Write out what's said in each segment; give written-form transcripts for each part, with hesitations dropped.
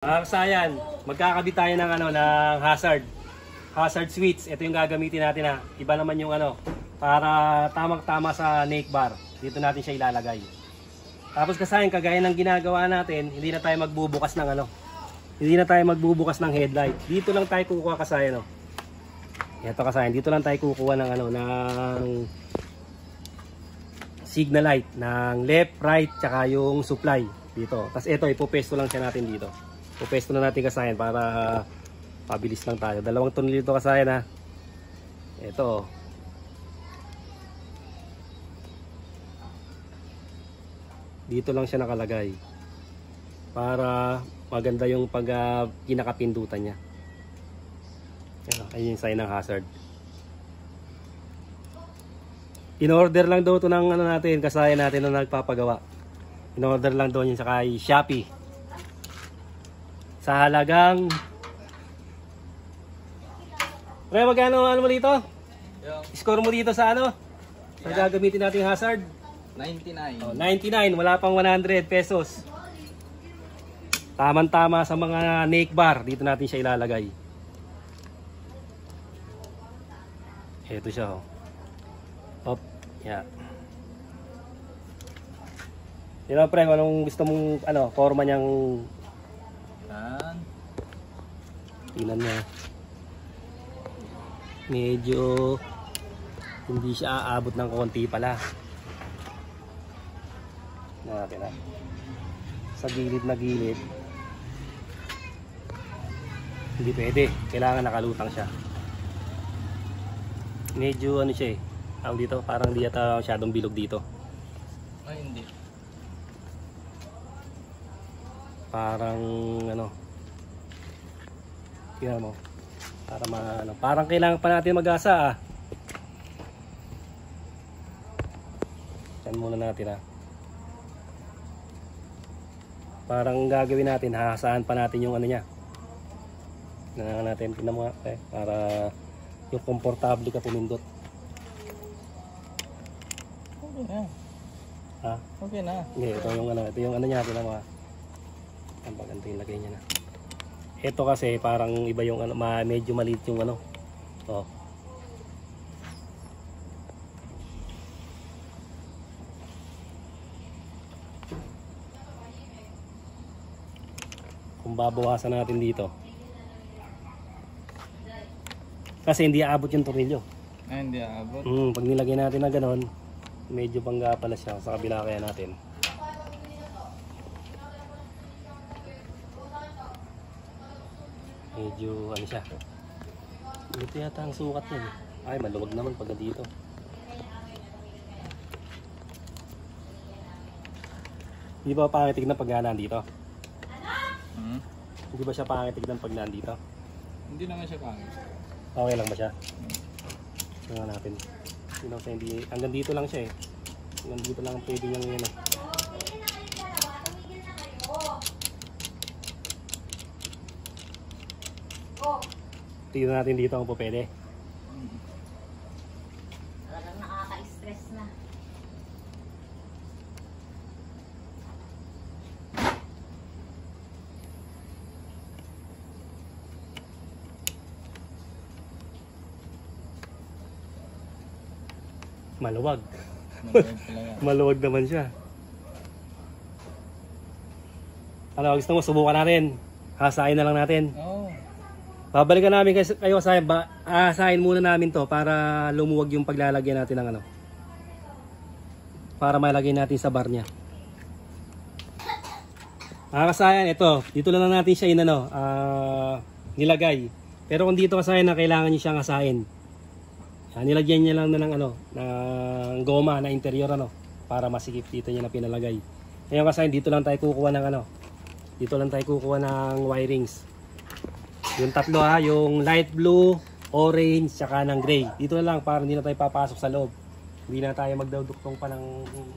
Kasayan, magkakabit tayo ng ng hazard switch. Ito yung gagamitin natin ha. Iba naman yung para tamang-tama sa neck bar. Dito natin siya ilalagay. Tapos kasayan, kagaya ng ginagawa natin, hindi na tayo magbubukas ng Hindi na tayo magbubukas ng headlight. Dito lang tayo kukuha kasayan Ito kasayan, dito lang tayo kukuha ng ng signal light ng left, right, tsaka yung supply dito. Tapos ito, ipopesto lang siya natin dito. Pupesto na natin kasayan para pabilis lang tayo. 2 tornilyo dito kasayan ha. Ito. Dito lang siya nakalagay. Para maganda yung pinakapindutan niya. Ayun yung sign ng hazard. In-order lang daw ito ng natin, kasayan natin na nagpapagawa. In-order lang daw yun sa kay Shopee. Sa halagang Pre, magkano mo dito? Score mo dito sa sa gagamitin nating hazard? 99. Oh, 99, wala pang 100 pesos. Tama-tama sa mga neck bar, dito natin siya ilalagay. Ito siya Op, yeah. Pre, anong gusto mong forma niyang tingnan niya. Medyo hindi siya aabot ng konti pala. Natin sa gilid na gilid. Hindi pwede. Kailangan nakalutang siya. Medyo siya dito, parang di yata masyadong bilog dito. Ay, hindi. Parang tingnan mo. Para parang kailangan pa natin mag-asa Yan muna natin Parang gagawin natin, hahasaan pa natin yung niya. Natin tingnan mo para yung komportable ka pumindot. Okay na. Ha? Okay na. Hindi, ito yung niya, tingnan mo. Ang baganda yung lagay niya na. Ito kasi parang iba yung medyo maliit yung Kung babawasan natin dito. Kasi hindi aabot yung tornilyo. Ay, hindi aabot. Pag nilagay natin na ganon, medyo bangga pala siya sa kabila kaya natin. Medyo siya. Ito yata ang sukat niya. Ay, maluwag naman pag dito. Hindi ba pangitig ng pag nandito? Hindi ba siya pangitig ng pag nandito? Hindi naman siya pangit. Okay lang ba siya? Tingnan natin. Hindi, hanggang dito lang siya Hanggang dito lang pwede niyang tingnan natin dito kung po pwede. Talagang nakaka-stress na. Maluwag. Maluwag naman siya. Gusto mo subukan natin? Hasain na lang natin. Oo. Babalikan namin kayo sa asahin muna namin to para lumuwag yung paglalagyan natin ng para malagay natin sa bar niya. Kasayan, ito, dito lang natin siya nilagay. Pero kung dito kasayan na kailangan niyo siyang asahin. Nilagyan niya lang na ng goma na interior para masikip dito niya na pinalagay. Ngayon kasayan, dito lang tayo kukuha ng dito lang tayo kukuha ng wirings. Yung tatlo yung light blue, orange, saka ng gray. Dito na lang para hindi na tayo papasok sa loob. Hindi na tayo magdaduktong pa ng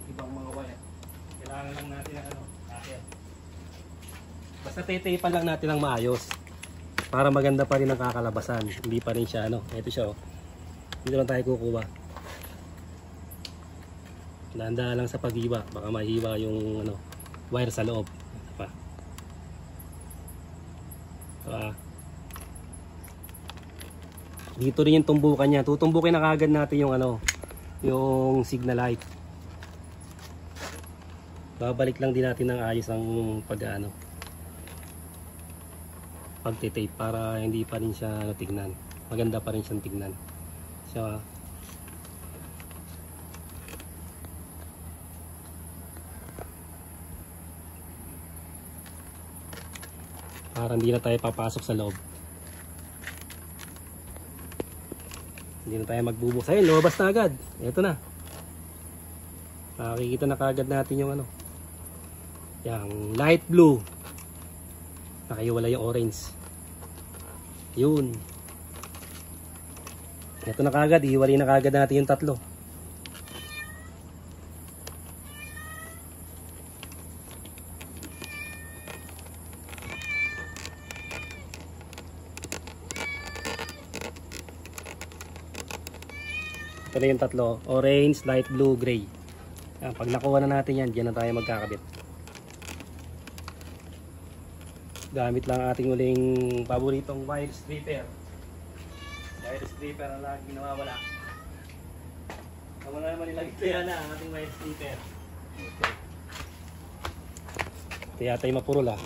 ibang mga wire. Kailangan lang natin basta tetapan lang natin ng maayos. Para maganda pa rin ang kakalabasan. Hindi pa rin siya ito siya Dito lang tayo kukuha. Dahan-dahan lang sa paghiwa. Baka mahiwa yung wire sa loob. Dito rin yung tumbukan niya. Tutumbukin na kagad natin yung ano, yung signal light. Babalik lang din natin ng ayos ang pag-ano, pagtitape para hindi pa rin siya tignan. Maganda pa rin siyang tignan. So, para hindi na tayo papasok sa loob. Hindi na tayo magbubukas. Ayun, lumabas na agad. Ito na. Makikita na kagad natin yung ano, yung light blue. Nakaiwala yung orange. Yun. Ito na kagad. Iwalay na kagad natin yung tatlo. Ito na yung tatlo. Orange, light blue, gray. Yan, pag nakuha na natin yan, dyan na tayo magkakabit. Gamit lang ating uling paboritong wire stripper. Wire stripper ang lagi nawawala. Kung na naman nilagay ito yan ang ating wire stripper. Ito yata yung mapurol ah.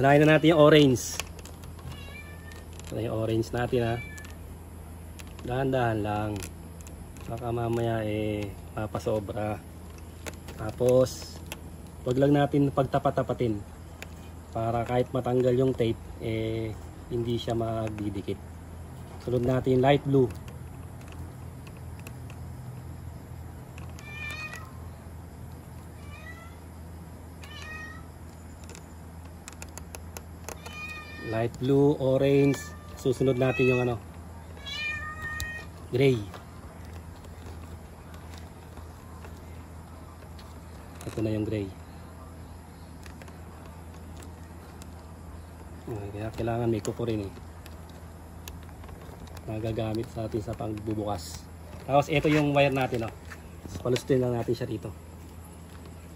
Unahin na natin yung orange. Ito yung orange natin ha. Dahan-dahan lang. Baka mamaya mapasobra. Tapos wag lang natin pagtapat-tapatin para kahit matanggal yung tape hindi siya magdidikit. Sunod natin yung light blue. Light blue, orange. Susunod natin yung ano, gray. Ito na yung gray. Kaya kailangan may kuko rin magagamit sa atin sa pagbubukas. Tapos ito yung wire natin palustin lang natin siya rito.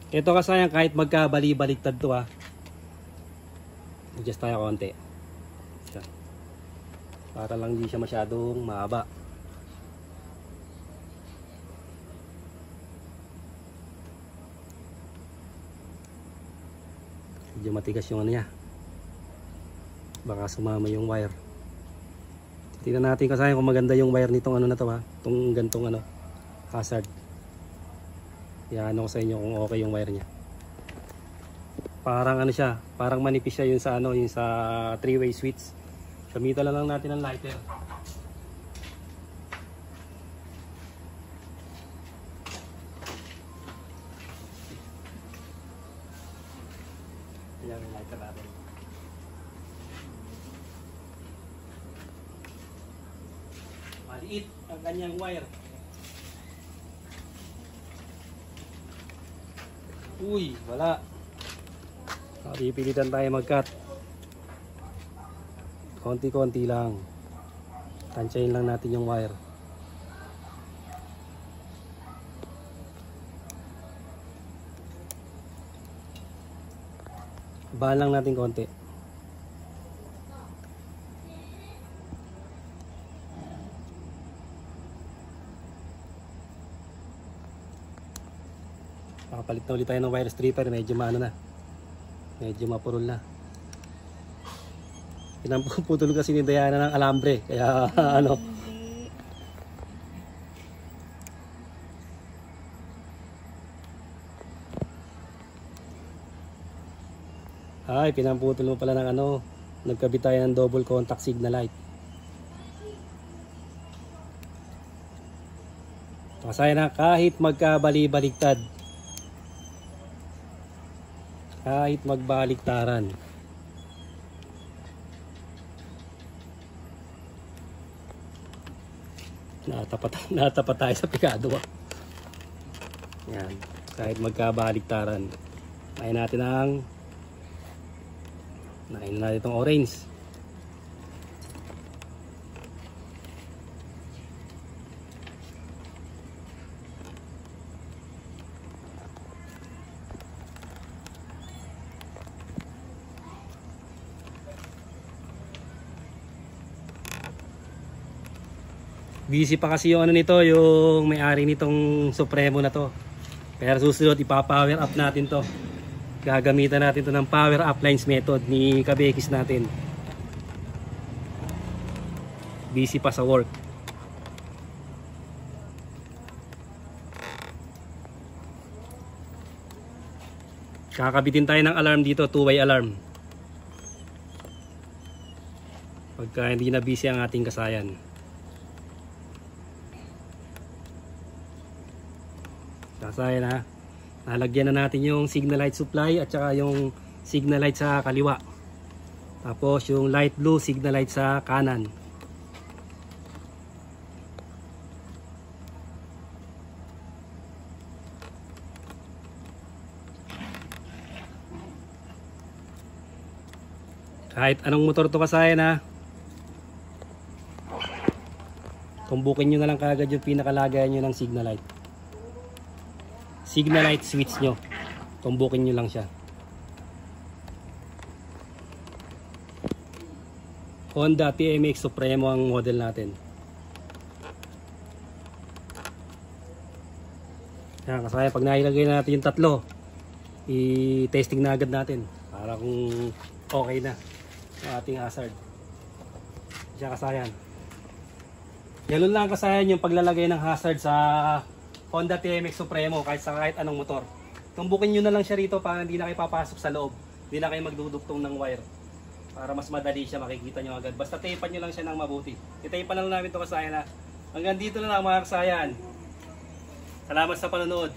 Ito kasayang kahit magkabali-baliktad to adjust tayo konti. Yan. Para lang hindi siya masyadong mahaba. Medyo matigas yung ano niya. Baka sumama yung wire. Tingnan natin kasi kung maganda yung wire nitong ano na to itong gantong ano, hazard. Yan ko sa inyo kung okay yung wire niya. Parang ano siya, parang manipis siya yun sa ano, yung sa three-way switch. Gamitan lang natin ng lighter. Ayan yung lighter natin. Maliit ang kanyang wire. Uy, wala. Pipilitan tayo mag-cut. Konti-konti lang. Tansyahin lang natin yung wire. Bahan lang natin konti. Nakapalit na ulit tayo ng wire stripper. Medyo maano na. Medyo mapurol na. Pinamputol kasi ni Diana ng alambre. Kaya ano. Ay, pinamputol mo pala ng ano. Nagkabit tayo ng double contact signal light. Masaya na kahit magkabali-baligtad. Kahit magbaliktaran. Natapat tayo sa pikado. Yan. Kahit magkabaliktaran. Nahin natin itong orange. Busy pa kasi yung ano nito, yung may-ari nitong Supremo na to. Pero susunod ipa-power up natin to. Gagamitan natin to ng power up lines method ni Kabekis natin. Busy pa sa work. Kakabitin tayo ng alarm dito, two-way alarm. Pagka hindi na busy ang ating kasayan. Kasayan ha. Nalagyan na natin yung signal light supply at saka yung signal light sa kaliwa. Tapos yung light blue signal light sa kanan. Kahit anong motor to kasayan ha. Tumbukin nyo na lang kagad yung pinakalagayan nyo ng signal light. Signal light switch nyo. Tumbukin nyo lang siya. Honda TMX Supremo ang model natin. Yan, kasaya pag nailagay na natin yung tatlo, i-testing na agad natin para kung okay na ang ating hazard. Diyan kasayan. Ganun lang kasayan yung paglalagay ng hazard sa Honda TMX Supremo kahit anong motor. Tumbukin nyo na lang siya rito para hindi na kayo papasok sa loob. Hindi na kayo magduduktong ng wire. Para mas madali siya, makikita nyo agad. Basta tapean nyo lang siya ng mabuti. Itapean lang namin ito kasayan ha. Hanggang dito na lang mga kasayan. Salamat sa panonood.